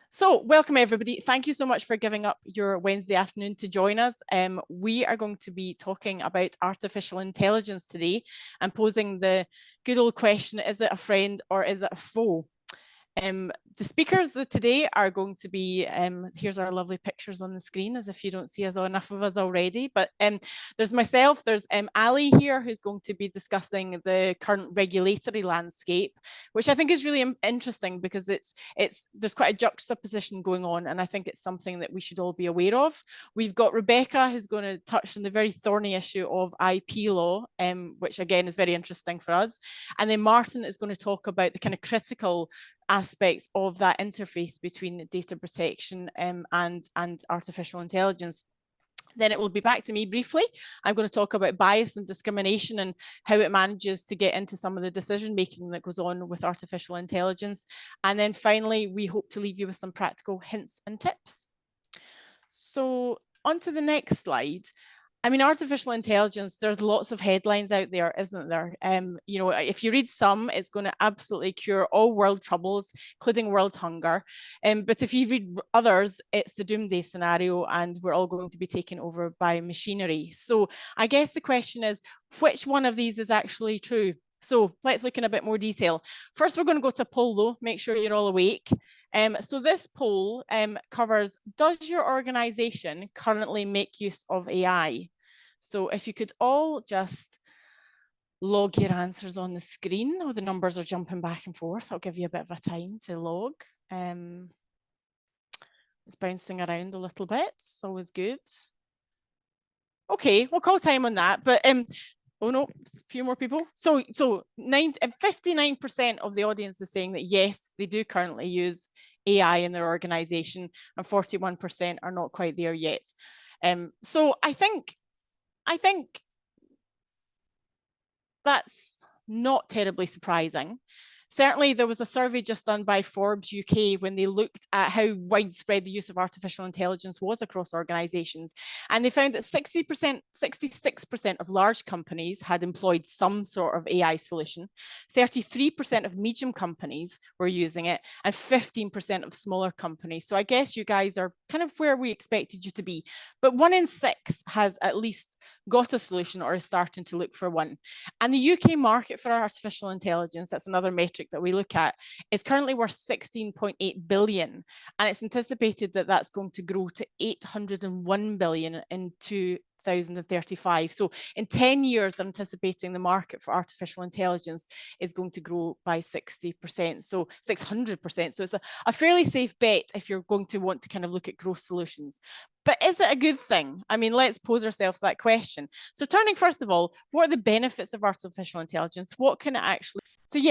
So welcome everybody. Thank you so much for giving up your Wednesday afternoon to join us. We are going to be talking about artificial intelligence today and posing the good old question, is it a friend or is it a foe? The speakers today are going to be, here's our lovely pictures on the screen, as if you don't see enough of us already, but there's myself, there's Ali here, who's going to be discussing the current regulatory landscape, which I think is really interesting because there's quite a juxtaposition going on, and I think it's something that we should all be aware of. We've got Rebecca, who's going to touch on the very thorny issue of IP law, which again is very interesting for us. And then Martin is going to talk about the kind of critical aspects of that interface between data protection and artificial intelligence. Then it will be back to me briefly. I'm going to talk about bias and discrimination and how it manages to get into some of the decision making that goes on with artificial intelligence. And then finally, we hope to leave you with some practical hints and tips. So on to the next slide. I mean, artificial intelligence, there's lots of headlines out there, isn't there? If you read some, it's going to absolutely cure all world troubles, including world hunger. But if you read others, it's the doomsday scenario and we're all going to be taken over by machinery. So I guess the question is, which one of these is actually true? So let's look in a bit more detail. First, we're going to go to a poll though, make sure you're all awake. So this poll covers, does your organization currently make use of AI? So if you could all just log your answers on the screen. Oh, the numbers are jumping back and forth. I'll give you a bit of a time to log. It's bouncing around a little bit. It's always good. Okay, we'll call time on that. But oh no, a few more people. So 59% of the audience is saying that yes, they do currently use AI in their organization, and 41% are not quite there yet. So I think that's not terribly surprising. Certainly, there was a survey just done by Forbes UK when they looked at how widespread the use of artificial intelligence was across organizations. And they found that 66% of large companies had employed some sort of AI solution, 33% of medium companies were using it, and 15% of smaller companies. So I guess you guys are kind of where we expected you to be. But 1 in 6 has at least got a solution or is starting to look for one. And the UK market for artificial intelligence, that's another metric that we look at, is currently worth 16.8 billion. And it's anticipated that that's going to grow to 801 billion in 2035. So in 10 years, they're anticipating the market for artificial intelligence is going to grow by 60%, so 600%. So it's a fairly safe bet if you're going to want to kind of look at growth solutions. But is it a good thing? I mean, let's pose ourselves that question. So turning first of all, what are the benefits of artificial intelligence? What can it actually... So I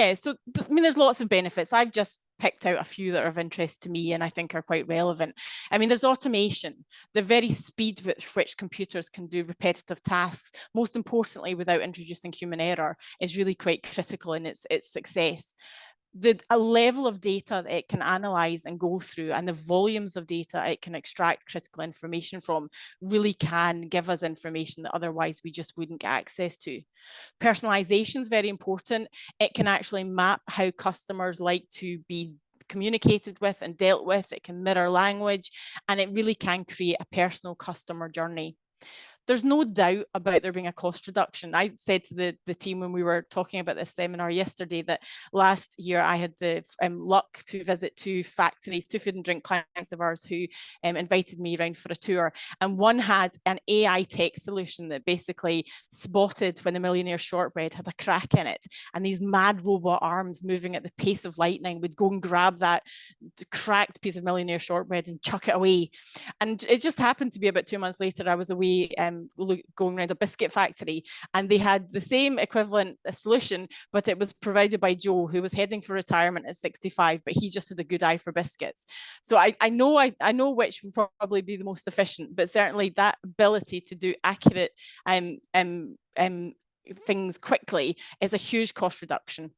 mean, there's lots of benefits. I've just picked out a few that are of interest to me and I think are quite relevant. I mean, there's automation, the very speed with which computers can do repetitive tasks, most importantly, without introducing human error, is really quite critical in its success. A level of data that it can analyze and go through and the volumes of data it can extract critical information from really can give us information that otherwise we just wouldn't get access to. Personalization is very important. It can actually map how customers like to be communicated with and dealt with. It can mirror language, and it really can create a personal customer journey. There's no doubt about there being a cost reduction. I said to the team when we were talking about this seminar yesterday that last year I had the luck to visit 2 factories, 2 food and drink clients of ours who invited me around for a tour. And one had an AI tech solution that basically spotted when the Millionaire Shortbread had a crack in it. And these mad robot arms moving at the pace of lightning would go and grab that cracked piece of Millionaire Shortbread and chuck it away. And it just happened to be about 2 months later, I was away going around a biscuit factory, and they had the same equivalent solution, but it was provided by Joe, who was heading for retirement at 65, but he just had a good eye for biscuits. So I know which would probably be the most efficient, but certainly that ability to do accurate things quickly is a huge cost reduction.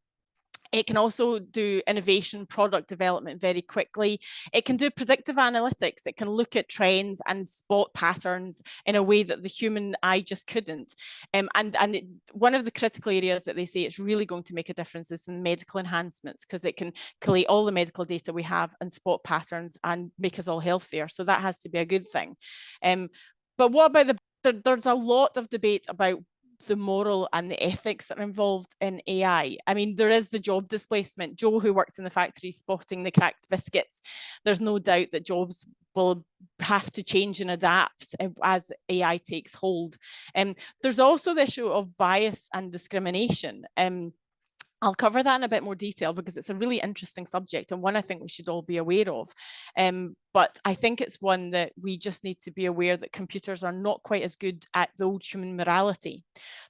It can also do innovation, product development very quickly. It can do predictive analytics. It can look at trends and spot patterns in a way that the human eye just couldn't. One of the critical areas that they say it's really going to make a difference is in medical enhancements, because it can collate all the medical data we have and spot patterns and make us all healthier. So that has to be a good thing. But what about there's a lot of debate about the moral and the ethics that are involved in AI. I mean, there is the job displacement. Joe, who worked in the factory spotting the cracked biscuits, there's no doubt that jobs will have to change and adapt as AI takes hold. There's also the issue of bias and discrimination. I'll cover that in a bit more detail because it's a really interesting subject and one I think we should all be aware of. But I think it's one that we just need to be aware that computers are not quite as good at the old human morality.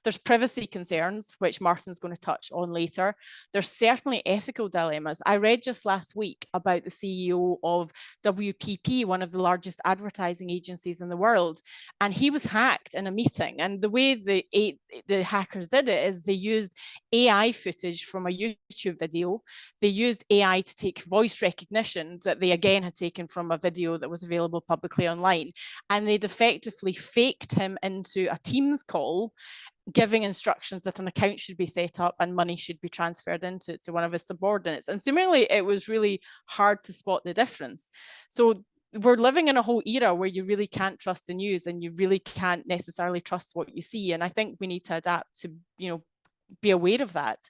There's privacy concerns, which Martin's going to touch on later. There's certainly ethical dilemmas. I read just last week about the CEO of WPP, one of the largest advertising agencies in the world, and he was hacked in a meeting. And the way the hackers did it is they used AI footage from a YouTube video. They used AI to take voice recognition that they again had taken from a video that was available publicly online. And they'd effectively faked him into a Teams call, giving instructions that an account should be set up and money should be transferred into to one of his subordinates. And seemingly it was really hard to spot the difference. So we're living in a whole era where you really can't trust the news and you really can't necessarily trust what you see. And I think we need to adapt to, be aware of that.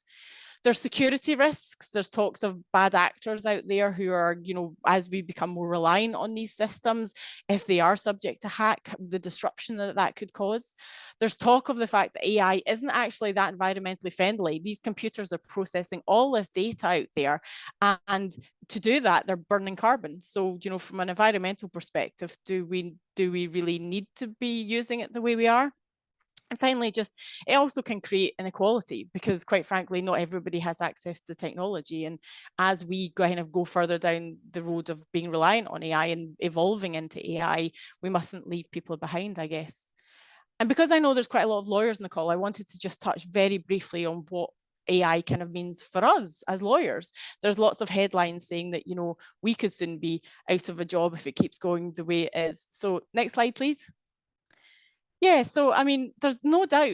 There's security risks. There's talks of bad actors out there who are, as we become more reliant on these systems, if they are subject to hack, the disruption that could cause. There's talk of the fact that AI isn't actually that environmentally friendly. These computers are processing all this data out there, and to do that, they're burning carbon. So, from an environmental perspective, do we really need to be using it the way we are? And finally, it also can create inequality because, quite frankly, not everybody has access to technology. And as we kind of go further down the road of being reliant on AI and evolving into AI, we mustn't leave people behind, I guess. And because I know there's quite a lot of lawyers in the call, I wanted to just touch very briefly on what AI kind of means for us as lawyers. There's lots of headlines saying that, we could soon be out of a job if it keeps going the way it is. So next slide, please. Yeah, so I mean, there's no doubt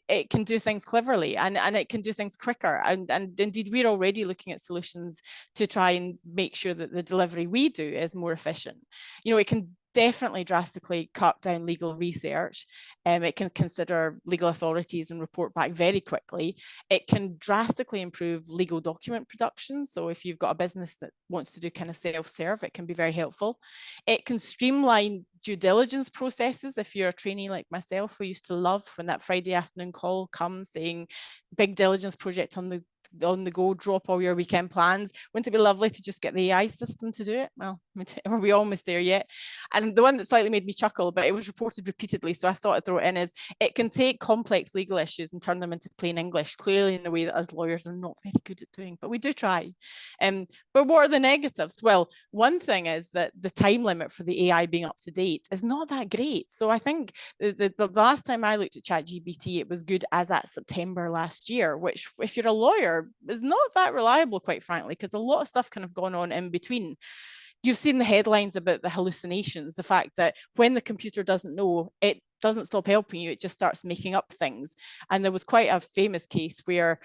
it can do things cleverly and it can do things quicker. And indeed, we're already looking at solutions to try and make sure that the delivery we do is more efficient. It can definitely drastically cut down legal research. It can consider legal authorities and report back very quickly. It can drastically improve legal document production. So if you've got a business that wants to do kind of self-serve, it can be very helpful. It can streamline due diligence processes. If you're a trainee like myself, we used to love when that Friday afternoon call comes saying big diligence project on the go, drop all your weekend plans. Wouldn't it be lovely to just get the AI system to do it? Well, are we almost there yet? And the one that slightly made me chuckle, but it was reported repeatedly, so I thought I'd throw it in, is it can take complex legal issues and turn them into plain English, clearly in a way that us lawyers are not very good at doing, but we do try. But what are the negatives? Well, one thing is that the time limit for the AI being up to date is not that great. So I think the last time I looked at ChatGPT, it was good as at September last year, which if you're a lawyer is not that reliable, quite frankly, because a lot of stuff kind of gone on in between. You've seen the headlines about the hallucinations, the fact that when the computer doesn't know, it doesn't stop helping you, it just starts making up things. And there was quite a famous case where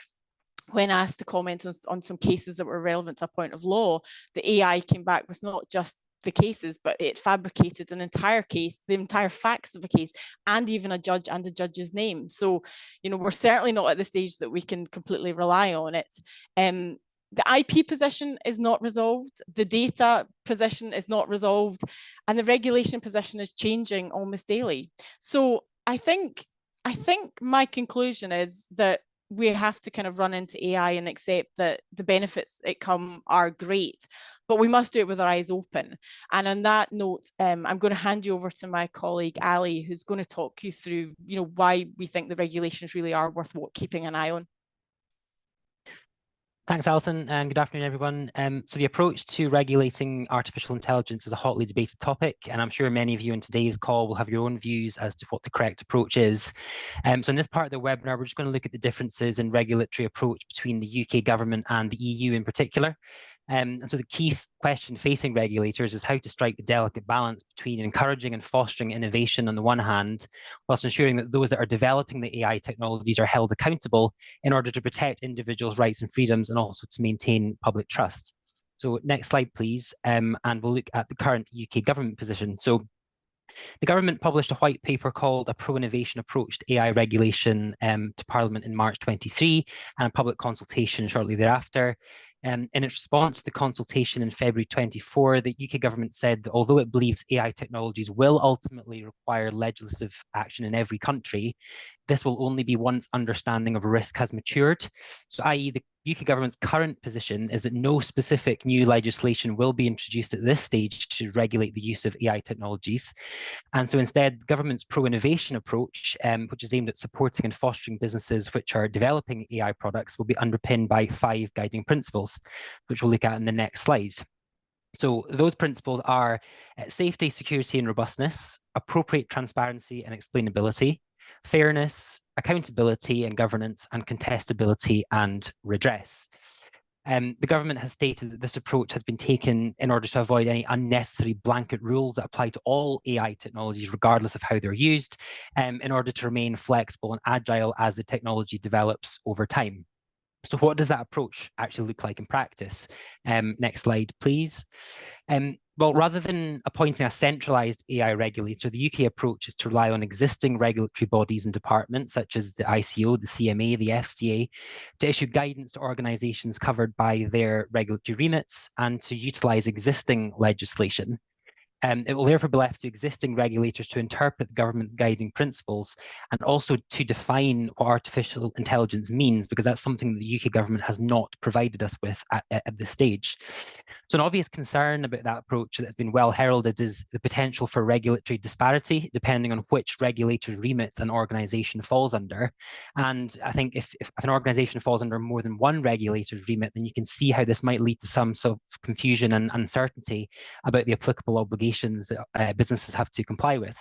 when asked to comment on some cases that were relevant to a point of law, the AI came back with not just the cases, but it fabricated an entire case, the entire facts of a case, and even a judge and the judge's name. So, we're certainly not at the stage that we can completely rely on it. The IP position is not resolved, the data position is not resolved, and the regulation position is changing almost daily. So I think my conclusion is that we have to kind of run into AI and accept that the benefits that come are great, but we must do it with our eyes open. And on that note, I'm going to hand you over to my colleague, Ali, who's going to talk you through, why we think the regulations really are worth keeping an eye on. Thanks, Alison, and good afternoon, everyone. So the approach to regulating artificial intelligence is a hotly debated topic, and I'm sure many of you in today's call will have your own views as to what the correct approach is. So in this part of the webinar, we're just going to look at the differences in regulatory approach between the UK government and the EU in particular. And so the key question facing regulators is how to strike the delicate balance between encouraging and fostering innovation on the one hand, whilst ensuring that those that are developing the AI technologies are held accountable in order to protect individuals' rights and freedoms and also to maintain public trust. So next slide, please, and we'll look at the current UK government position. So the government published a white paper called A Pro-Innovation Approach to AI Regulation to Parliament in March 23 and a public consultation shortly thereafter. In its response to the consultation in February 24, the UK government said that although it believes AI technologies will ultimately require legislative action in every country, this will only be once understanding of risk has matured. So, i.e., the UK government's current position is that no specific new legislation will be introduced at this stage to regulate the use of AI technologies. And so instead, the government's pro-innovation approach, which is aimed at supporting and fostering businesses which are developing AI products, will be underpinned by 5 guiding principles, which we'll look at in the next slide. So those principles are safety, security, and robustness, appropriate transparency and explainability, fairness, accountability and governance, and contestability and redress. The government has stated that this approach has been taken in order to avoid any unnecessary blanket rules that apply to all AI technologies, regardless of how they're used, in order to remain flexible and agile as the technology develops over time. So what does that approach actually look like in practice? Next slide, please. Well, rather than appointing a centralized AI regulator, the UK approach is to rely on existing regulatory bodies and departments, such as the ICO, the CMA, the FCA, to issue guidance to organisations covered by their regulatory remits and to utilise existing legislation. It will therefore be left to existing regulators to interpret the government's guiding principles and also to define what artificial intelligence means, because that's something that the UK government has not provided us with at this stage. So an obvious concern about that approach that's been well heralded is the potential for regulatory disparity, depending on which regulator's remits an organisation falls under. And I think if an organisation falls under more than one regulator's remit, then you can see how this might lead to some sort of confusion and uncertainty about the applicable obligations that businesses have to comply with.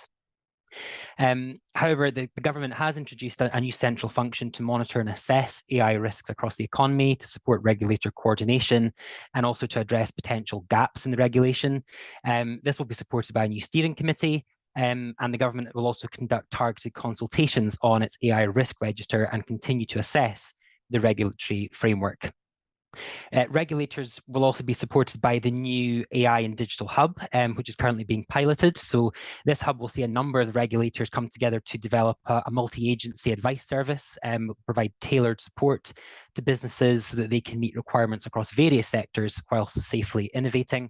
However, the government has introduced a new central function to monitor and assess AI risks across the economy, to support regulator coordination, and also to address potential gaps in the regulation. This will be supported by a new steering committee, and the government will also conduct targeted consultations on its AI risk register and continue to assess the regulatory framework. Regulators will also be supported by the new AI and digital hub, which is currently being piloted. So this hub will see a number of the regulators come together to develop a multi-agency advice service, provide tailored support to businesses so that they can meet requirements across various sectors whilst safely innovating.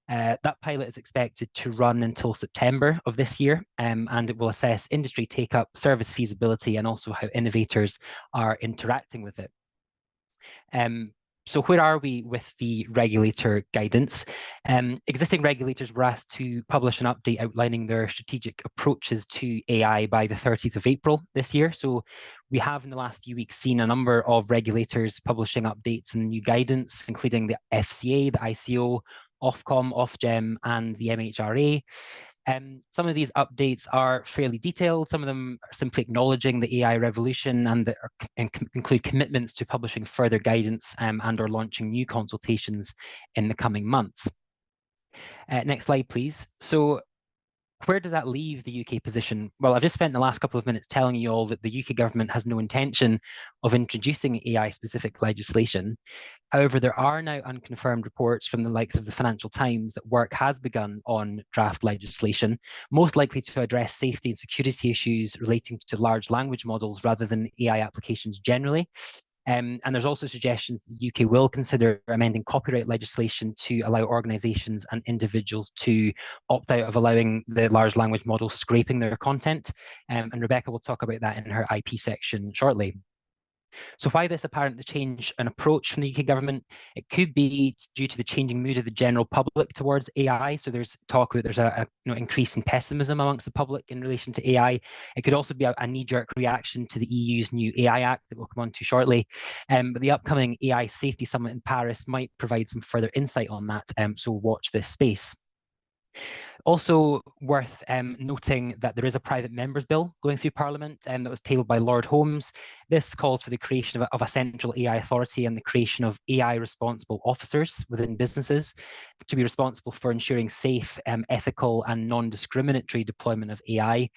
That pilot is expected to run until September of this year, and it will assess industry take-up, service feasibility, and also how innovators are interacting with it. So where are we with the regulator guidance? Existing regulators were asked to publish an update outlining their strategic approaches to AI by the 30th of April this year. So we have in the last few weeks seen a number of regulators publishing updates and new guidance, including the FCA, the ICO, Ofcom, Ofgem, and the MHRA. Some of these updates are fairly detailed. Some of them are simply acknowledging the AI revolution and include commitments to publishing further guidance and or launching new consultations in the coming months. Next slide, please. So where does that leave the UK position? Well, I've just spent the last couple of minutes telling you all that the UK government has no intention of introducing AI-specific legislation. However, there are now unconfirmed reports from the likes of the Financial Times that work has begun on draft legislation, most likely to address safety and security issues relating to large language models rather than AI applications generally. And there's also suggestions that the UK will consider amending copyright legislation to allow organisations and individuals to opt out of allowing the large language models scraping their content. And Rebecca will talk about that in her IP section shortly. So why this apparent change in approach from the UK government? It could be due to the changing mood of the general public towards AI. So there's talk about there's a increase in pessimism amongst the public in relation to AI. It could also be a knee-jerk reaction to the EU's new AI Act that we'll come on to shortly. But the upcoming AI Safety Summit in Paris might provide some further insight on that. So watch this space. Also worth noting that there is a private members bill going through Parliament that was tabled by Lord Holmes. This calls for the creation of a central AI authority and the creation of AI responsible officers within businesses to be responsible for ensuring safe, ethical and non-discriminatory deployment of AI.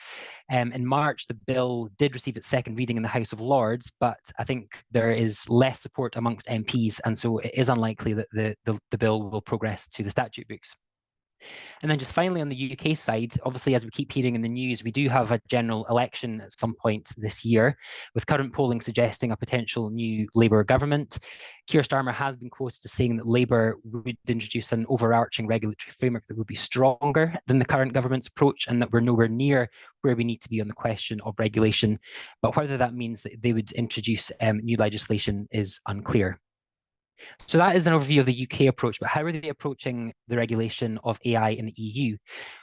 In March, the bill did receive its second reading in the House of Lords, but I think there is less support amongst MPs, and so it is unlikely that the bill will progress to the statute books. And then just finally on the UK side, obviously, as we keep hearing in the news, we do have a general election at some point this year, with current polling suggesting a potential new Labour government. Keir Starmer has been quoted as saying that Labour would introduce an overarching regulatory framework that would be stronger than the current government's approach, and that we're nowhere near where we need to be on the question of regulation. But whether that means that they would introduce new legislation is unclear. So that is an overview of the UK approach, but how are they approaching the regulation of AI in the EU?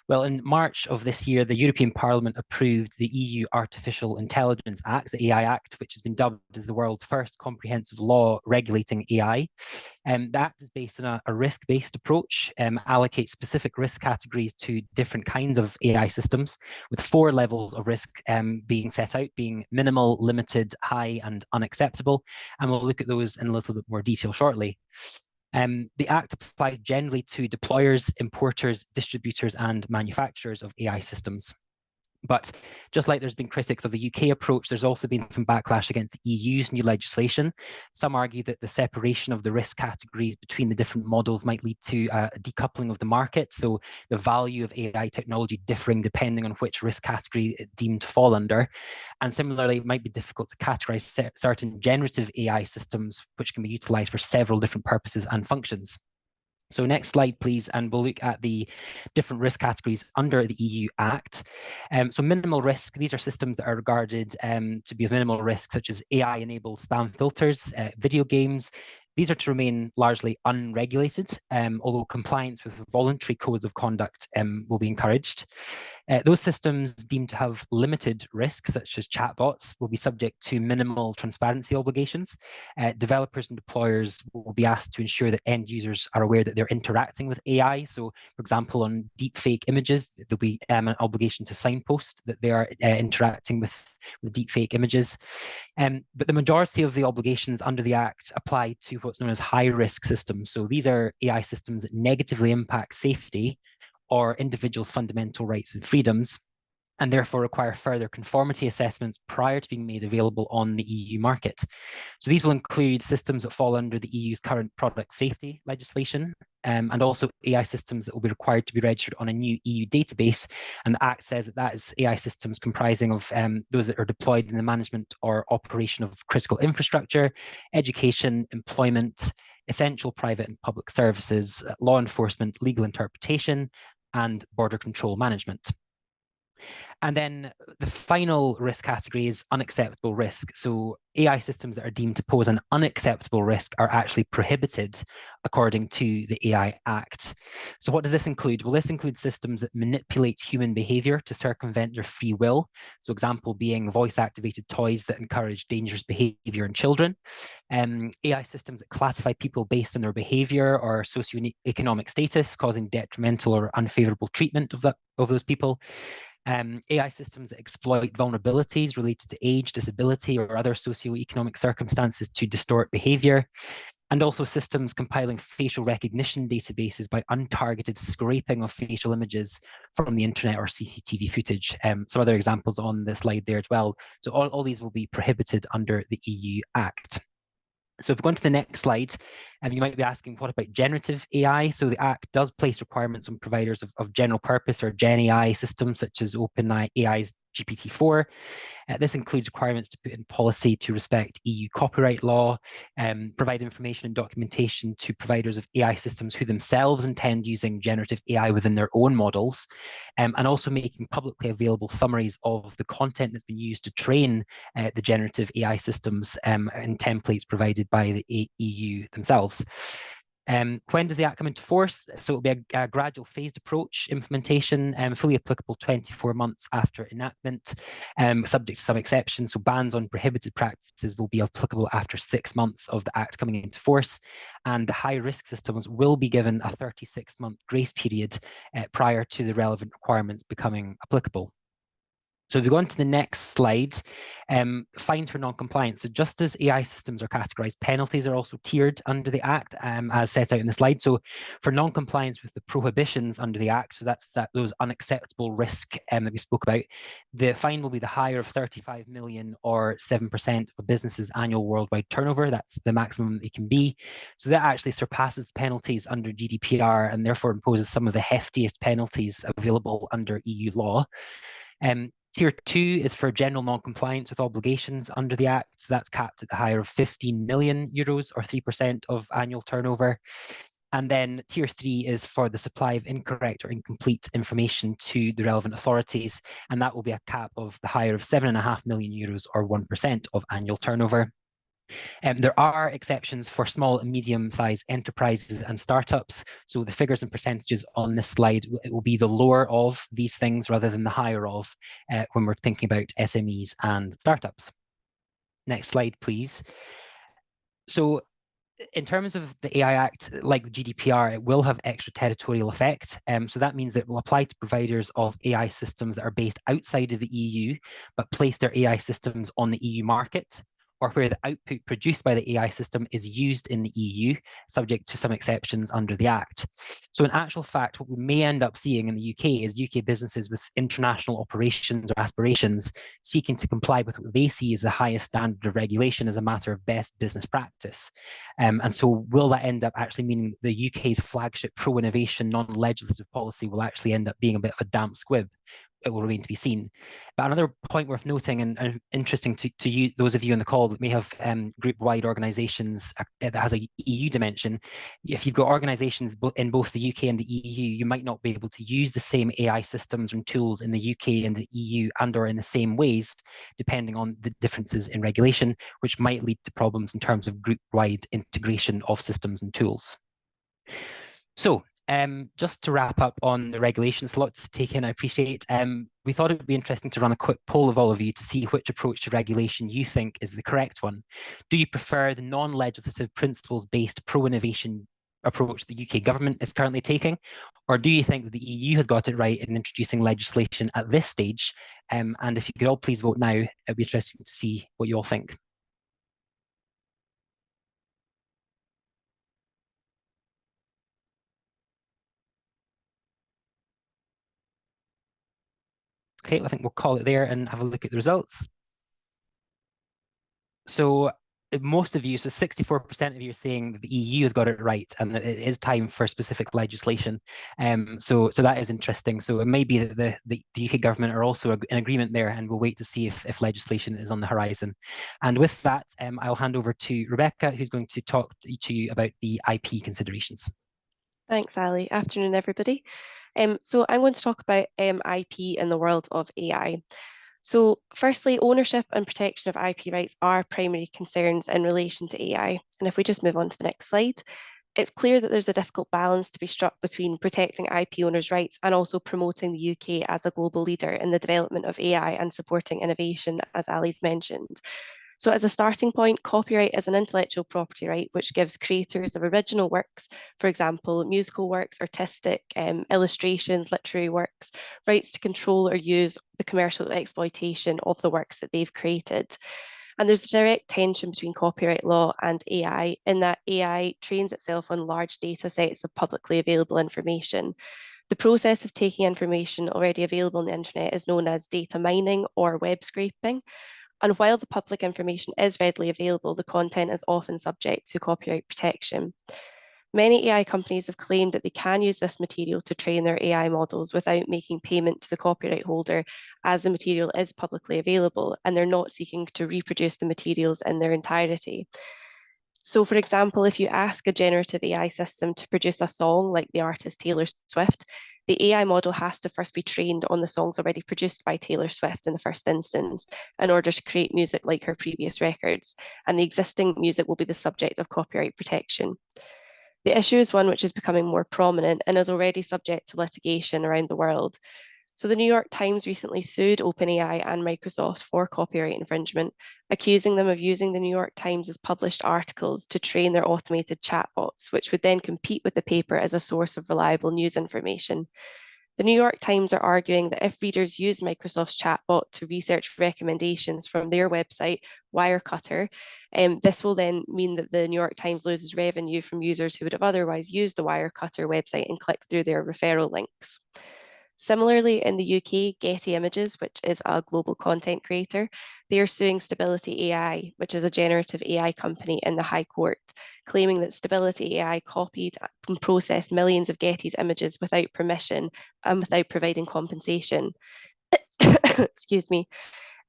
Well, in March of this year, the European Parliament approved the EU Artificial Intelligence Act, the AI Act, which has been dubbed as the world's first comprehensive law regulating AI. The act is based on a risk-based approach, allocates specific risk categories to different kinds of AI systems, with 4 levels of risk being set out, being minimal, limited, high, and unacceptable. And we'll look at those in a little bit more detail shortly. The Act applies generally to deployers, importers, distributors, and manufacturers of AI systems. But just like there's been critics of the UK approach, there's also been some backlash against the EU's new legislation. Some argue that the separation of the risk categories between the different models might lead to a decoupling of the market, so the value of AI technology differing depending on which risk category it's deemed to fall under. And similarly, it might be difficult to categorize certain generative AI systems, which can be utilized for several different purposes and functions. So next slide, please, and we'll look at the different risk categories under the EU Act. So minimal risk, these are systems that are regarded to be of minimal risk, such as AI-enabled spam filters, video games. These are to remain largely unregulated, although compliance with voluntary codes of conduct will be encouraged. Those systems deemed to have limited risks, such as chatbots, will be subject to minimal transparency obligations. Developers and deployers will be asked to ensure that end users are aware that they're interacting with AI. So, for example, on deepfake images, there'll be an obligation to signpost that they are interacting with deepfake images. But the majority of the obligations under the Act apply to what's known as high-risk systems. So these are AI systems that negatively impact safety or individuals' fundamental rights and freedoms, and therefore require further conformity assessments prior to being made available on the EU market. So these will include systems that fall under the EU's current product safety legislation, and also AI systems that will be required to be registered on a new EU database. And the Act says that that is AI systems comprising of those that are deployed in the management or operation of critical infrastructure, education, employment, essential private and public services, law enforcement, legal interpretation, and border control management. And then the final risk category is unacceptable risk. So AI systems that are deemed to pose an unacceptable risk are actually prohibited according to the AI Act. So what does this include? Well, this includes systems that manipulate human behavior to circumvent their free will. So example being voice-activated toys that encourage dangerous behavior in children. AI systems that classify people based on their behavior or socioeconomic status, causing detrimental or unfavorable treatment of those people. AI systems that exploit vulnerabilities related to age, disability, or other socioeconomic circumstances to distort behavior, and also systems compiling facial recognition databases by untargeted scraping of facial images from the internet or CCTV footage. Some other examples on the slide there as well. So all these will be prohibited under the EU Act. So if we go on to the next slide, And you might be asking, what about generative AI? So the Act does place requirements on providers of general purpose or Gen AI systems, such as OpenAI's GPT-4. This includes requirements to put in policy to respect EU copyright law, provide information and documentation to providers of AI systems who themselves intend using generative AI within their own models, and also making publicly available summaries of the content that's been used to train the generative AI systems and templates provided by the EU themselves. When does the Act come into force? So it'll be a gradual phased approach implementation, fully applicable 24 months after enactment, subject to some exceptions. So bans on prohibited practices will be applicable after 6 months of the Act coming into force. And the high-risk systems will be given a 36-month grace period prior to the relevant requirements becoming applicable. So if we go on to the next slide, fines for non-compliance. So just as AI systems are categorized, penalties are also tiered under the Act, as set out in the slide. So for non-compliance with the prohibitions under the Act, so that's those unacceptable risk that we spoke about, the fine will be the higher of 35 million or 7% of a business's annual worldwide turnover. That's the maximum it can be. So that actually surpasses the penalties under GDPR and therefore imposes some of the heftiest penalties available under EU law. Tier 2 is for general non-compliance with obligations under the Act. So that's capped at the higher of 15 million euros or 3% of annual turnover. And then Tier 3 is for the supply of incorrect or incomplete information to the relevant authorities. And that will be a cap of the higher of 7.5 million euros or 1% of annual turnover. There are exceptions for small and medium-sized enterprises and startups. So the figures and percentages on this slide, it will be the lower of these things rather than the higher of when we're thinking about SMEs and startups. Next slide, please. So in terms of the AI Act, like the GDPR, it will have extraterritorial effect. So that means that it will apply to providers of AI systems that are based outside of the EU, but place their AI systems on the EU market, or where the output produced by the AI system is used in the EU, subject to some exceptions under the Act. So in actual fact, what we may end up seeing in the UK is UK businesses with international operations or aspirations seeking to comply with what they see as the highest standard of regulation as a matter of best business practice. And so will that end up actually meaning the UK's flagship pro-innovation non-legislative policy will actually end up being a bit of a damp squib? It will remain to be seen. But another point worth noting and interesting to you, those of you on the call that may have group-wide organisations that has a EU dimension, if you've got organisations in both the UK and the EU, you might not be able to use the same AI systems and tools in the UK and the EU and or in the same ways, depending on the differences in regulation, which might lead to problems in terms of group-wide integration of systems and tools. So just to wrap up on the regulations, lots to take in, I appreciate. We thought it would be interesting to run a quick poll of all of you to see which approach to regulation you think is the correct one. Do you prefer the non-legislative principles-based pro-innovation approach the UK government is currently taking? Or do you think that the EU has got it right in introducing legislation at this stage? And if you could all please vote now, it'd be interesting to see what you all think. Okay, I think we'll call it there and have a look at the results. So most of you, so 64% of you are saying that the EU has got it right and that it is time for specific legislation. So that is interesting. So it may be that the UK government are also in agreement there, and we'll wait to see if legislation is on the horizon. And with that, I'll hand over to Rebecca, who's going to talk to you about the IP considerations. Thanks, Ali. Afternoon, everybody. So I'm going to talk about IP in the world of AI. So firstly, ownership and protection of IP rights are primary concerns in relation to AI. And if we just move on to the next slide, it's clear that there's a difficult balance to be struck between protecting IP owners' rights and also promoting the UK as a global leader in the development of AI and supporting innovation, as Ali's mentioned. So as a starting point, copyright is an intellectual property right which gives creators of original works, for example, musical works, artistic illustrations, literary works, rights to control or use the commercial exploitation of the works that they've created. And there's a direct tension between copyright law and AI in that AI trains itself on large data sets of publicly available information. The process of taking information already available on the internet is known as data mining or web scraping. And while the public information is readily available, the content is often subject to copyright protection. Many AI companies have claimed that they can use this material to train their AI models without making payment to the copyright holder, as the material is publicly available and they're not seeking to reproduce the materials in their entirety. So, for example, if you ask a generative AI system to produce a song like the artist Taylor Swift, the AI model has to first be trained on the songs already produced by Taylor Swift in the first instance in order to create music like her previous records, and the existing music will be the subject of copyright protection. The issue is one which is becoming more prominent and is already subject to litigation around the world. So the New York Times recently sued OpenAI and Microsoft for copyright infringement, accusing them of using the New York Times' published articles to train their automated chatbots, which would then compete with the paper as a source of reliable news information. The New York Times are arguing that if readers use Microsoft's chatbot to research recommendations from their website, Wirecutter, this will then mean that the New York Times loses revenue from users who would have otherwise used the Wirecutter website and clicked through their referral links. Similarly, in the UK, Getty Images, which is a global content creator, they are suing Stability AI, which is a generative AI company, in the High Court, claiming that Stability AI copied and processed millions of Getty's images without permission and without providing compensation, excuse me,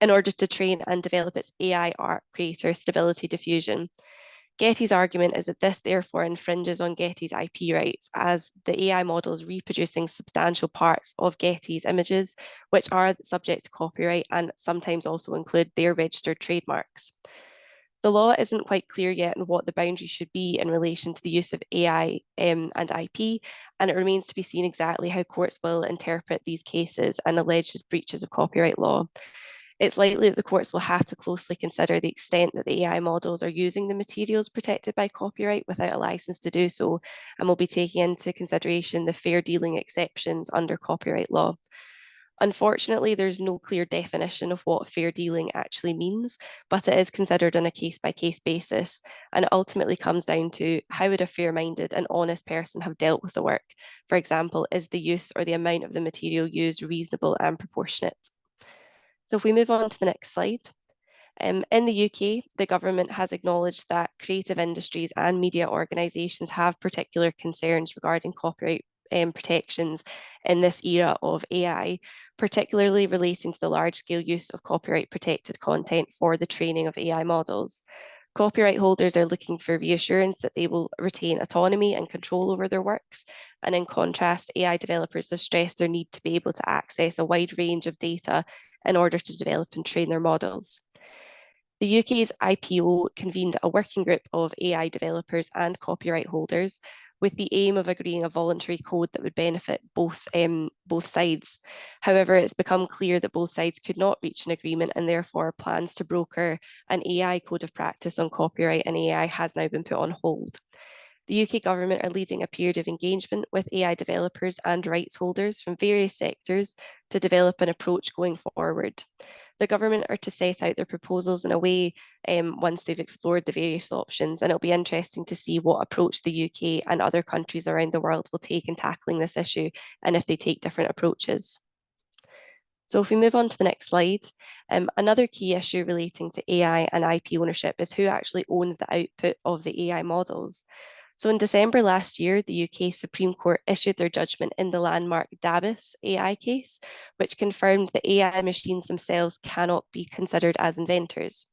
in order to train and develop its AI art creator, Stability Diffusion. Getty's argument is that this therefore infringes on Getty's IP rights, as the AI model is reproducing substantial parts of Getty's images, which are subject to copyright and sometimes also include their registered trademarks. The law isn't quite clear yet on what the boundaries should be in relation to the use of AI and IP, and it remains to be seen exactly how courts will interpret these cases and alleged breaches of copyright law. It's likely that the courts will have to closely consider the extent that the AI models are using the materials protected by copyright without a license to do so, and will be taking into consideration the fair dealing exceptions under copyright law. Unfortunately, there's no clear definition of what fair dealing actually means, but it is considered on a case-by-case basis, and it ultimately comes down to how would a fair-minded and honest person have dealt with the work? For example, is the use or the amount of the material used reasonable and proportionate? So if we move on to the next slide. In the UK, the government has acknowledged that creative industries and media organisations have particular concerns regarding copyright protections in this era of AI, particularly relating to the large-scale use of copyright-protected content for the training of AI models. Copyright holders are looking for reassurance that they will retain autonomy and control over their works. And in contrast, AI developers have stressed their need to be able to access a wide range of data in order to develop and train their models. The UK's IPO convened a working group of AI developers and copyright holders with the aim of agreeing a voluntary code that would benefit both sides. However, it's become clear that both sides could not reach an agreement, and therefore plans to broker an AI code of practice on copyright and AI has now been put on hold. The UK government are leading a period of engagement with AI developers and rights holders from various sectors to develop an approach going forward. The government are to set out their proposals in a way once they've explored the various options, and it'll be interesting to see what approach the UK and other countries around the world will take in tackling this issue, and if they take different approaches. So if we move on to the next slide, another key issue relating to AI and IP ownership is who actually owns the output of the AI models. So in December last year, the UK Supreme Court issued their judgment in the landmark Dabis AI case, which confirmed that AI machines themselves cannot be considered as inventors.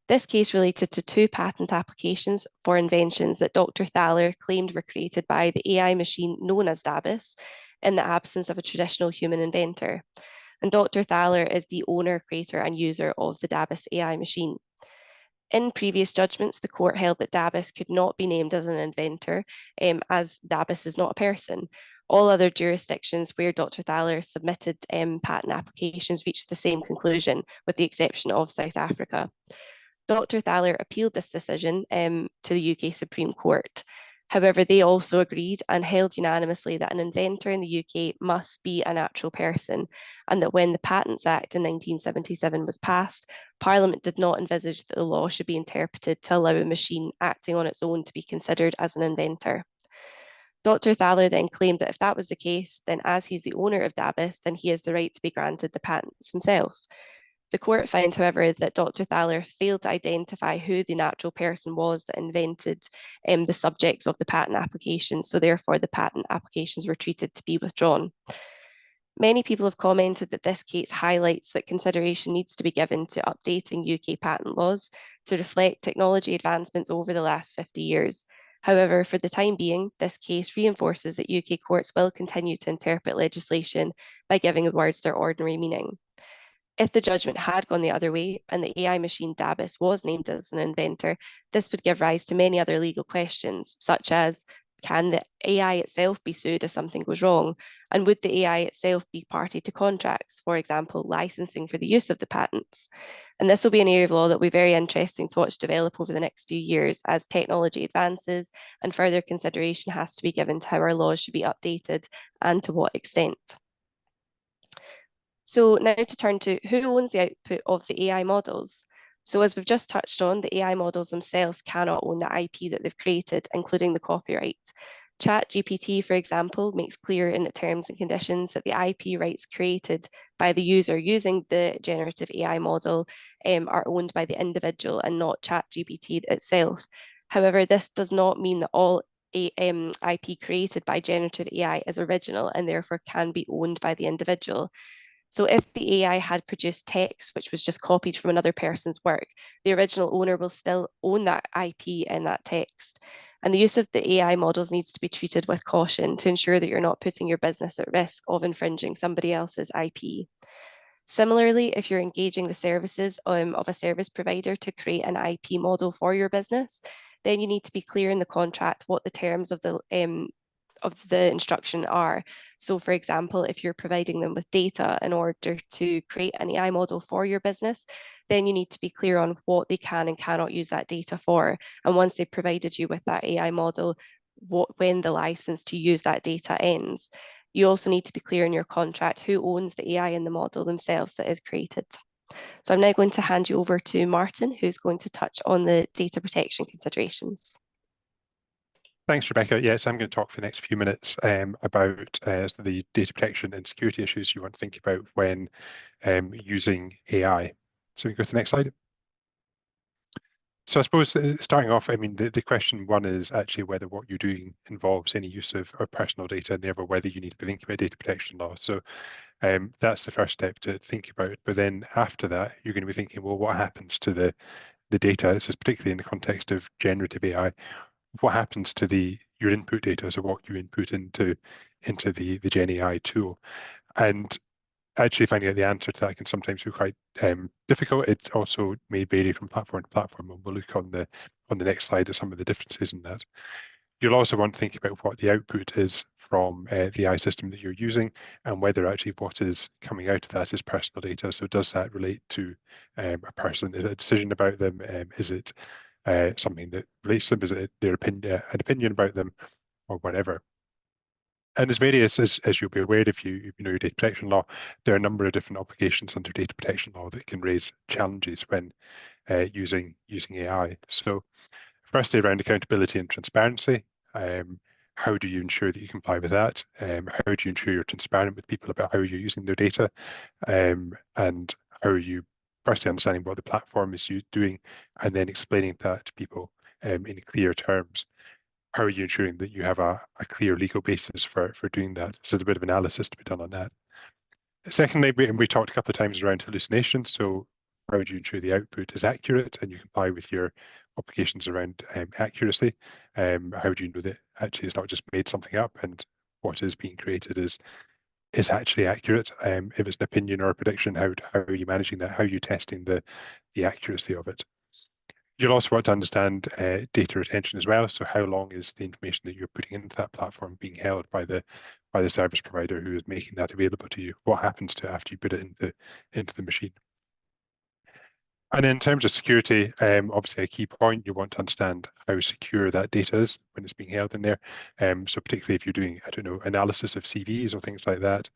This case related to two patent applications for inventions that Dr. Thaler claimed were created by the AI machine known as Dabis in the absence of a traditional human inventor. And Dr. Thaler is the owner, creator, and user of the Dabis AI machine. In previous judgments, the court held that Dabis could not be named as an inventor, as Dabis is not a person. All other jurisdictions where Dr. Thaler submitted patent applications reached the same conclusion, with the exception of South Africa. Dr. Thaler appealed this decision to the UK Supreme Court. However, they also agreed and held unanimously that an inventor in the UK must be a natural person, and that when the Patents Act in 1977 was passed, Parliament did not envisage that the law should be interpreted to allow a machine acting on its own to be considered as an inventor. Dr. Thaler then claimed that if that was the case, then as he's the owner of Dabis, then he has the right to be granted the patents himself. The court found, however, that Dr. Thaler failed to identify who the natural person was that invented the subjects of the patent application, so therefore the patent applications were treated to be withdrawn. Many people have commented that this case highlights that consideration needs to be given to updating UK patent laws to reflect technology advancements over the last 50 years. However, for the time being, this case reinforces that UK courts will continue to interpret legislation by giving the words their ordinary meaning. If the judgment had gone the other way and the AI machine Dabis was named as an inventor, this would give rise to many other legal questions, such as, can the AI itself be sued if something goes wrong? And would the AI itself be party to contracts, for example, licensing for the use of the patents? And this will be an area of law that will be very interesting to watch develop over the next few years as technology advances and further consideration has to be given to how our laws should be updated and to what extent. So now to turn to who owns the output of the AI models. So as we've just touched on, the AI models themselves cannot own the IP that they've created, including the copyright. ChatGPT, for example, makes clear in the terms and conditions that the IP rights created by the user using the generative AI model are owned by the individual and not ChatGPT itself. However, this does not mean that all IP created by generative AI is original and therefore can be owned by the individual. So if the AI had produced text which was just copied from another person's work, the original owner will still own that IP in that text. And the use of the AI models needs to be treated with caution to ensure that you're not putting your business at risk of infringing somebody else's IP. Similarly, if you're engaging the services of a service provider to create an IP model for your business, then you need to be clear in the contract what the terms of the instruction are. So for example, if you're providing them with data in order to create an AI model for your business, then you need to be clear on what they can and cannot use that data for. And once they've provided you with that AI model, when the license to use that data ends. You also need to be clear in your contract who owns the AI in the model themselves that is created. So I'm now going to hand you over to Martin, who's going to touch on the data protection considerations. Thanks, Rebecca. Yes, I'm going to talk for the next few minutes about the data protection and security issues you want to think about when using AI. So we go to the next slide. So I suppose starting off, I mean, the question one is actually whether what you're doing involves any use of personal data and therefore whether you need to be thinking about data protection law. So that's the first step to think about. But then after that, you're going to be thinking, well, what happens to the data? This is particularly in the context of generative AI. What happens to your input data, so what you input into the Gen AI tool? And actually finding out the answer to that can sometimes be quite difficult. It's also may vary from platform to platform, and we'll look on the next slide at some of the differences in that. You'll also want to think about what the output is from the AI system that you're using and whether actually what is coming out of that is personal data. So does that relate to a person, a decision about them? Is it something that relates to them? Is it their opinion, an opinion about them, or whatever? And there's various, as you'll be aware, if you know your data protection law, there are a number of different obligations under data protection law that can raise challenges when using AI. So firstly, around accountability and transparency. How do you ensure that you comply with that? How do you ensure you're transparent with people about how you're using their data? And how are you firstly understanding what the platform is doing and then explaining that to people in clear terms? How are you ensuring that you have a clear legal basis for doing that? So there's a bit of analysis to be done on that. Secondly, we talked a couple of times around hallucination. So how do you ensure the output is accurate and you comply with your obligations around accuracy? How do you know that actually it's not just made something up and what is being created is actually accurate? If it's an opinion or a prediction, how are you managing that? How are you testing the accuracy of it? You'll also want to understand data retention as well. So how long is the information that you're putting into that platform being held by the service provider who is making that available to you? What happens to it after you put it into the machine? And in terms of security, obviously a key point, you want to understand how secure that data is when it's being held in there. So particularly if you're doing, I don't know, analysis of CVs or things like that,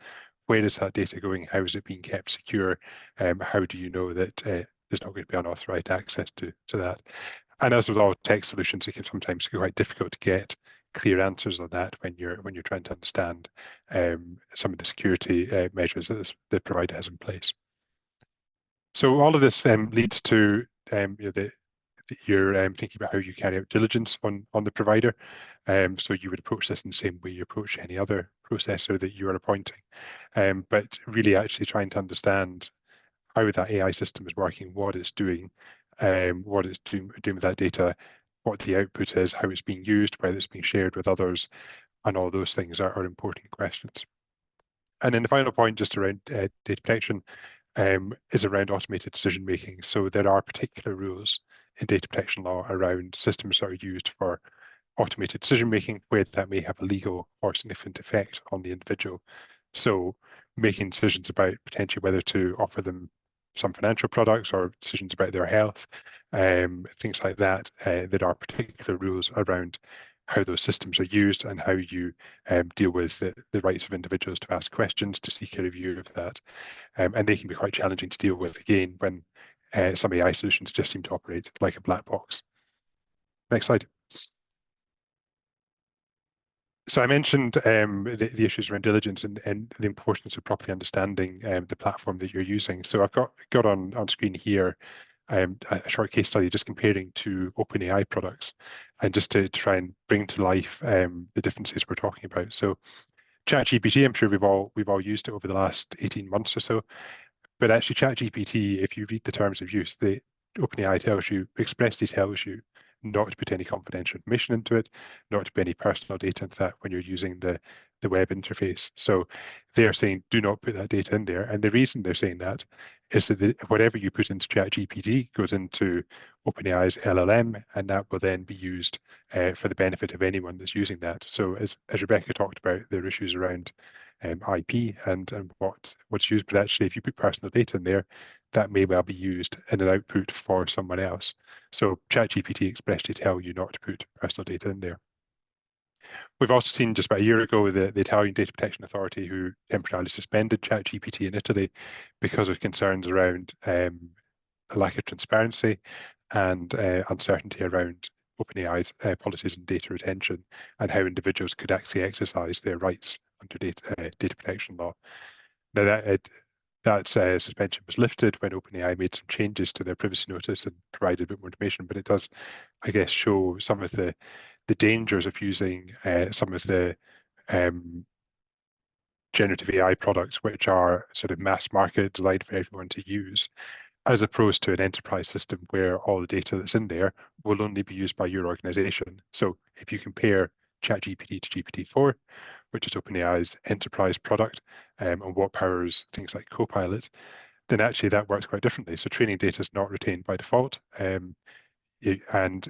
where is that data going? How is it being kept secure? How do you know that there's not going to be unauthorized access to that? And as with all tech solutions, it can sometimes be quite difficult to get clear answers on that when you're trying to understand some of the security measures that the provider has in place. So all of this leads to you're thinking about how you carry out diligence on the provider. So you would approach this in the same way you approach any other processor that you are appointing, but really actually trying to understand how that AI system is working, what it's doing with that data, what the output is, how it's being used, whether it's being shared with others, and all those things are important questions. And then the final point, just around data protection, is around automated decision making. So there are particular rules in data protection law around systems that are used for automated decision making, where that may have a legal or significant effect on the individual. So making decisions about potentially whether to offer them some financial products or decisions about their health, things like that. There are particular rules around how those systems are used and how you deal with the rights of individuals to ask questions, to seek a review of that. And they can be quite challenging to deal with, again, when some AI solutions just seem to operate like a black box. Next slide. So I mentioned the issues around diligence and the importance of properly understanding the platform that you're using. So I've got on screen here a short case study just comparing to OpenAI products, and just to try and bring to life the differences we're talking about. So ChatGPT, I'm sure we've all used it over the last 18 months or so. But actually, ChatGPT, if you read the terms of use, the OpenAI expressly tells you not to put any confidential information into it, not to put any personal data into that when you're using the web interface. So they're saying, do not put that data in there. And the reason they're saying that is that whatever you put into ChatGPT goes into OpenAI's LLM, and that will then be used for the benefit of anyone that's using that. So as Rebecca talked about, there are issues around IP and what's used, but actually if you put personal data in there, that may well be used in an output for someone else. So ChatGPT expressly tell you not to put personal data in there. We've also seen just about a year ago the Italian Data Protection Authority, who temporarily suspended ChatGPT in Italy because of concerns around a lack of transparency and uncertainty around OpenAI's policies and data retention, and how individuals could actually exercise their rights under data protection law. Now that suspension was lifted when OpenAI made some changes to their privacy notice and provided a bit more information, but it does, I guess, show some of the dangers of using some of the generative AI products, which are sort of mass market, designed for everyone to use, as opposed to an enterprise system where all the data that's in there will only be used by your organization. So if you compare ChatGPT to GPT-4, which is OpenAI's enterprise product, and what powers things like Copilot, then actually that works quite differently. So training data is not retained by default. And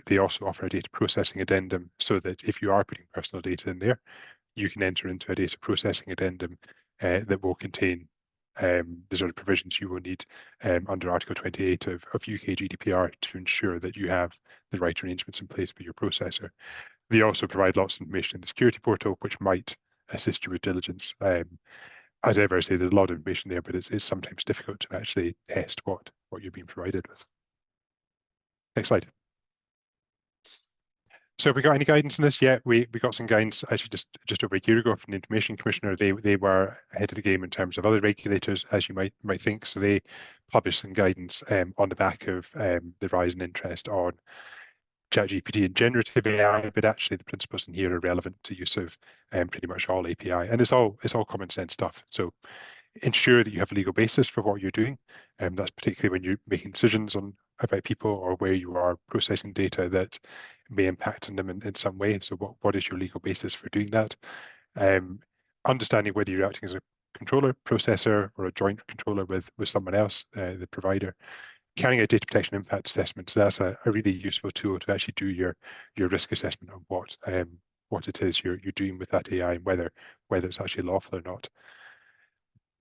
they also offer a data processing addendum, so that if you are putting personal data in there, you can enter into a data processing addendum that will contain the sort of provisions you will need under Article 28 of UK GDPR to ensure that you have the right arrangements in place with your processor. They also provide lots of information in the security portal, which might assist you with diligence. As ever, I say there's a lot of information there, but it's sometimes difficult to actually test what you're being provided with. Next slide. So have we got any guidance on this yet? We got some guidance actually just over a year ago from the Information Commissioner. They were ahead of the game in terms of other regulators, as you might think. So they published some guidance on the back of the rise in interest on ChatGPT and generative AI, but actually the principles in here are relevant to use of pretty much all API, and it's all common sense stuff. So ensure that you have a legal basis for what you're doing, and that's particularly when you're making decisions about people or where you are processing data that may impact on them in some way. So what is your legal basis for doing that? Understanding whether you're acting as a controller, processor, or a joint controller with someone else, the provider. Carrying out data protection impact assessments, that's a really useful tool to actually do your risk assessment on what it is you're doing with that AI, and whether it's actually lawful or not.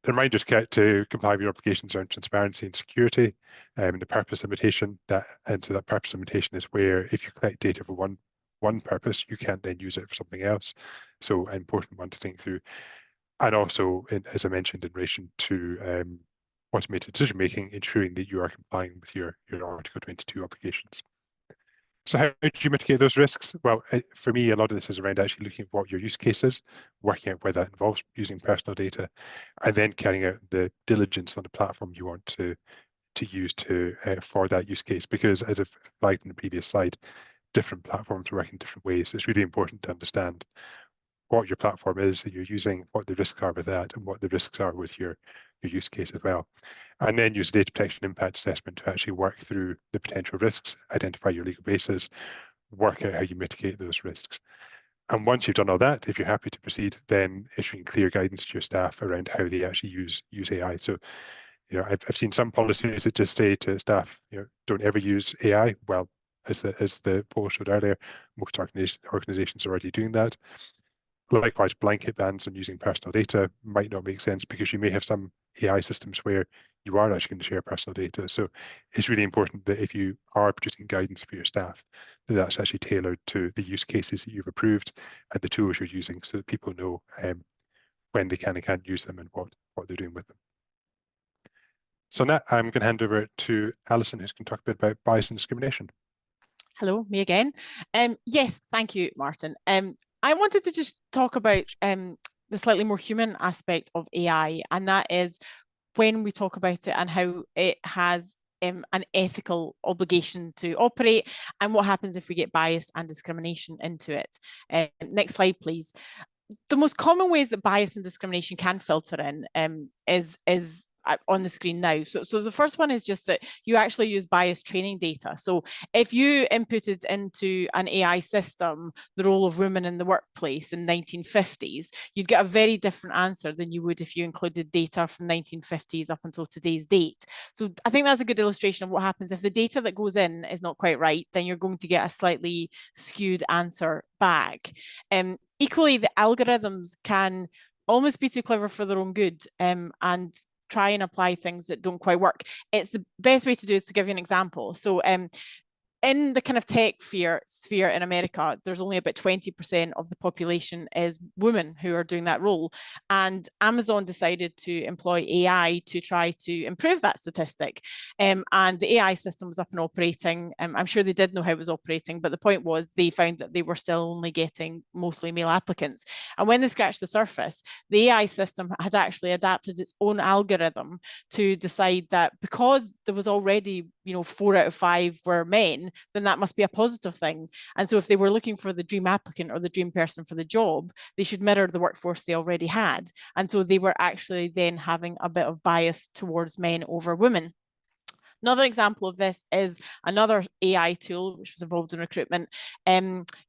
The reminder to comply with your obligations around transparency and security, and the purpose limitation. So that purpose limitation is where if you collect data for one purpose, you can't then use it for something else. So an important one to think through. And also, as I mentioned, in relation to automated decision making, ensuring that you are complying with your Article 22 obligations. So how do you mitigate those risks? Well, for me, a lot of this is around actually looking at what your use case is, working out whether that involves using personal data, and then carrying out the diligence on the platform you want to to use for that use case, because as I've flagged in the previous slide, different platforms work in different ways. It's really important to understand what your platform is that you're using, what the risks are with that, and what the risks are with your use case as well. And then use data protection impact assessment to actually work through the potential risks, identify your legal basis, work out how you mitigate those risks. And once you've done all that, if you're happy to proceed, then issuing clear guidance to your staff around how they actually use AI. So, I've seen some policies that just say to staff, don't ever use AI. Well, as the poll showed earlier, most organizations are already doing that. Likewise, blanket bans on using personal data might not make sense, because you may have some AI systems where you are actually going to share personal data. So it's really important that if you are producing guidance for your staff, that that's actually tailored to the use cases that you've approved and the tools you're using, so that people know when they can and can't use them and what they're doing with them. So now I'm going to hand over to Alison, who's going to talk a bit about bias and discrimination. Hello, me again. Yes, thank you, Martin. I wanted to just talk about the slightly more human aspect of AI, and that is when we talk about it and how it has an ethical obligation to operate, and what happens if we get bias and discrimination into it. Next slide, please. The most common ways that bias and discrimination can filter in is on the screen now. So the first one is just that you actually use bias training data. So if you inputted into an AI system the role of women in the workplace in 1950s, you'd get a very different answer than you would if you included data from 1950s up until today's date. So I think that's a good illustration of what happens if the data that goes in is not quite right, then you're going to get a slightly skewed answer back. Equally, the algorithms can almost be too clever for their own good, and try and apply things that don't quite work. It's the best way to do is to give you an example. So in the kind of tech sphere in America, there's only about 20% of the population is women who are doing that role. And Amazon decided to employ AI to try to improve that statistic. And the AI system was up and operating. I'm sure they did know how it was operating, but the point was they found that they were still only getting mostly male applicants. And when they scratched the surface, the AI system had actually adapted its own algorithm to decide that because there was already 4 out of 5 were men, then that must be a positive thing. And so if they were looking for the dream applicant or the dream person for the job, they should mirror the workforce they already had. And so they were actually then having a bit of bias towards men over women. Another example of this is another AI tool, which was involved in recruitment,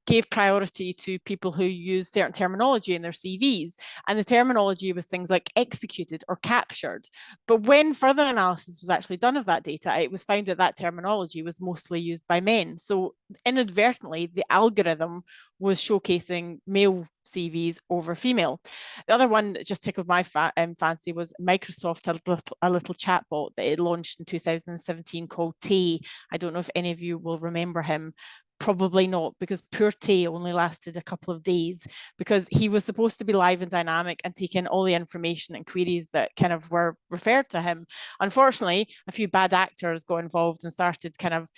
gave priority to people who use certain terminology in their CVs. And the terminology was things like executed or captured. But when further analysis was actually done of that data, it was found that that terminology was mostly used by men. So inadvertently, the algorithm was showcasing male CVs over female. The other one that just tickled my fancy was Microsoft had a little chatbot that it launched in 2017 called Tay. I don't know if any of you will remember him. Probably not, because poor Tay only lasted a couple of days, because he was supposed to be live and dynamic and take in all the information and queries that kind of were referred to him. Unfortunately, a few bad actors got involved and started kind of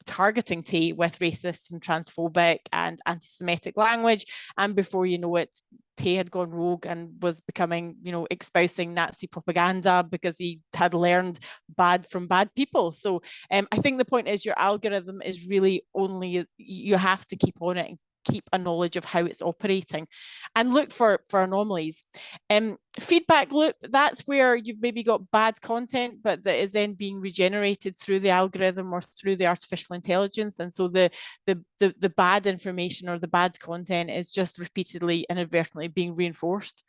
targeting Tay with racist and transphobic and anti-Semitic language. And before you know it, Tay had gone rogue and was becoming, espousing Nazi propaganda because he had learned bad from bad people. So I think the point is your algorithm is really only, you have to keep on it and keep a knowledge of how it's operating and look for anomalies. Feedback loop, that's where you've maybe got bad content, but that is then being regenerated through the algorithm or through the artificial intelligence. And so the bad information or the bad content is just repeatedly, inadvertently being reinforced.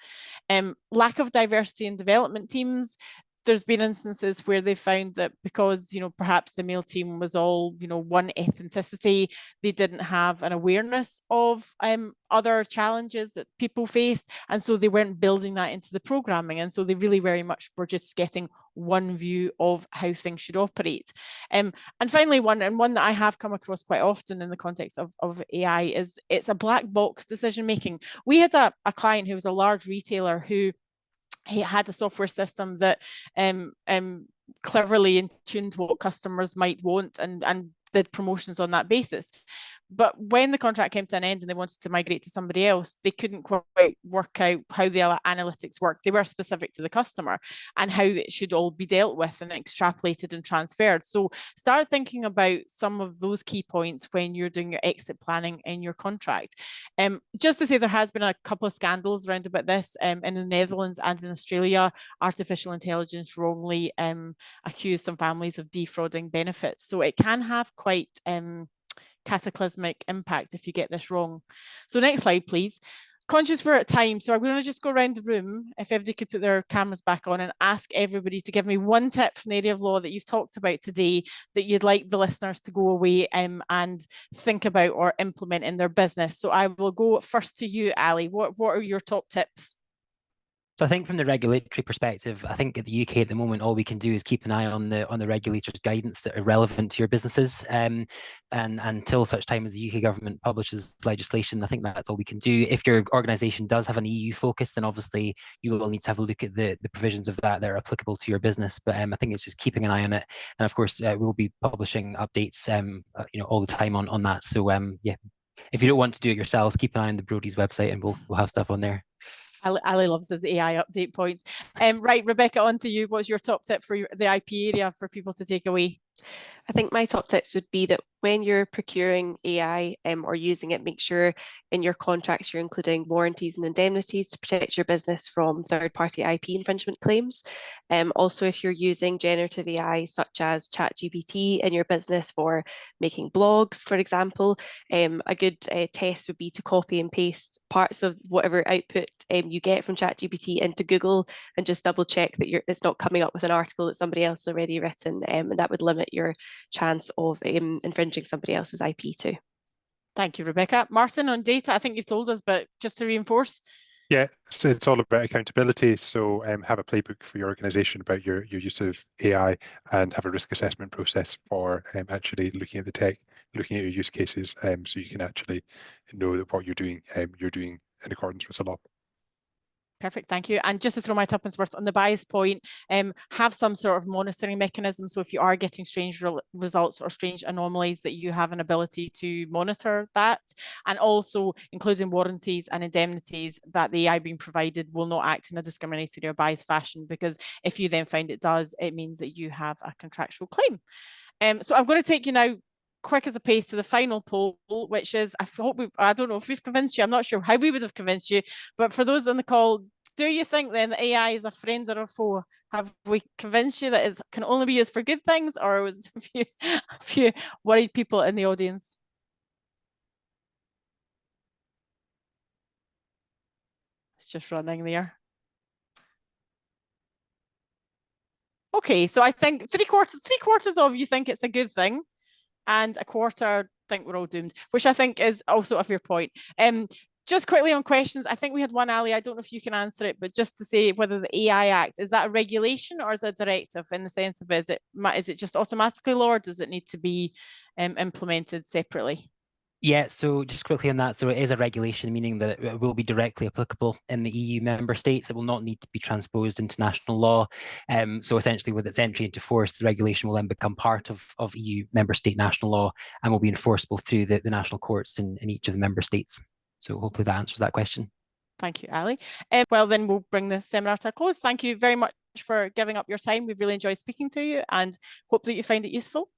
Lack of diversity in development teams. There's been instances where they found that because, perhaps the male team was all, one ethnicity, they didn't have an awareness of other challenges that people faced. And so they weren't building that into the programming. And so they really very much were just getting one view of how things should operate. And finally, one that I have come across quite often in the context of AI is it's a black box decision making. We had a client who was a large retailer who he had a software system that cleverly tuned what customers might want and did promotions on that basis. But when the contract came to an end and they wanted to migrate to somebody else, they couldn't quite work out how the analytics work. They were specific to the customer and how it should all be dealt with and extrapolated and transferred. So start thinking about some of those key points when you're doing your exit planning in your contract. Just to say, there has been a couple of scandals around about this in the Netherlands and in Australia. Artificial intelligence wrongly accused some families of defrauding benefits. So it can have quite cataclysmic impact if you get this wrong. So next slide, please. Conscious we're at time, so I'm going to just go around the room, if everybody could put their cameras back on, and ask everybody to give me one tip from the area of law that you've talked about today that you'd like the listeners to go away and think about or implement in their business. So I will go first to you, Ali. What are your top tips? So I think from the regulatory perspective, I think at the UK at the moment, all we can do is keep an eye on the regulators' guidance that are relevant to your businesses. And until such time as the UK government publishes legislation, I think that's all we can do. If your organisation does have an EU focus, then obviously you will need to have a look at the provisions of that are applicable to your business. But I think it's just keeping an eye on it. And of course, we'll be publishing updates, all the time on that. So yeah, if you don't want to do it yourselves, keep an eye on the Brodies website, and we'll have stuff on there. Ali loves his AI update points. Right, Rebecca, on to you. What's your top tip for the IP area for people to take away? I think my top tips would be that when you're procuring AI or using it, make sure in your contracts you're including warranties and indemnities to protect your business from third-party IP infringement claims. Also, if you're using generative AI such as ChatGPT in your business for making blogs, for example, a good test would be to copy and paste parts of whatever output you get from ChatGPT into Google and just double check that it's not coming up with an article that somebody else has already written, and that would limit your chance of infringing somebody else's IP too. Thank you, Rebecca. Martin, on data, I think you've told us, but just to reinforce. Yeah, so it's all about accountability. So have a playbook for your organisation about your use of AI, and have a risk assessment process for actually looking at the tech, looking at your use cases, so you can actually know that what you're doing in accordance with the law. Perfect, thank you. And just to throw my tuppence worth on the bias point, have some sort of monitoring mechanism. So if you are getting strange results or strange anomalies, that you have an ability to monitor that. And also including warranties and indemnities, that the AI being provided will not act in a discriminatory or biased fashion, because if you then find it does, it means that you have a contractual claim. So I'm going to take you now quick as a pace to the final poll, which is, I don't know if we've convinced you, I'm not sure how we would have convinced you, but for those on the call, do you think then that AI is a friend or a foe? Have we convinced you that it can only be used for good things, or was a few worried people in the audience? It's just running there. Okay, so I think three quarters of you think it's a good thing, and a quarter think we're all doomed, which I think is also a fair point. Just quickly on questions, I think we had one, Ali, I don't know if you can answer it, but just to say whether the AI Act, is that a regulation or is it a directive, in the sense of, is it just automatically law, or does it need to be implemented separately? Yeah, so just quickly on that, so it is a regulation, meaning that it will be directly applicable in the EU member states. It will not need to be transposed into national law. So essentially, with its entry into force, the regulation will then become part of EU member state national law and will be enforceable through the national courts in each of the member states. So hopefully that answers that question. Thank you, Ali. Well, then we'll bring the seminar to a close. Thank you very much for giving up your time. We've really enjoyed speaking to you, and hope that you find it useful.